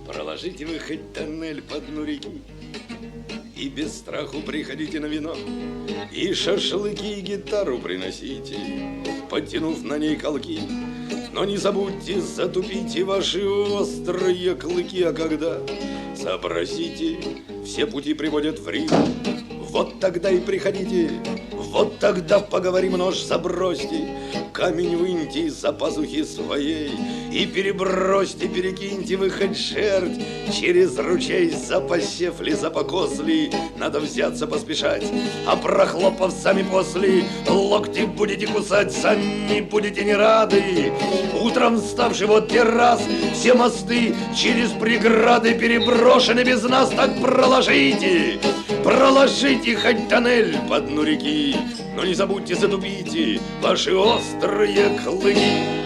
проложите вы хоть тоннель по дну реки, и без страху приходите на вино, и шашлыки, и гитару приносите, подтянув на ней колки. Но не забудьте, затупите ваши острые клыки, а когда сообразите, все пути приводят в Рим. Вот тогда и приходите, вот тогда поговорим, нож забросьте, камень выньте из-за пазухи своей и перебросьте, перекиньте вы хоть жерть через ручей, запосев ли, запокос ли, надо взяться поспешать, а прохлопав сами после, локти будете кусать, сами будете не рады. Утром вставший вот террас, все мосты через преграды переброшены без нас, так проложите, проложите хоть тоннель по дну реки, но не забудьте, затупите ваши острые клыки.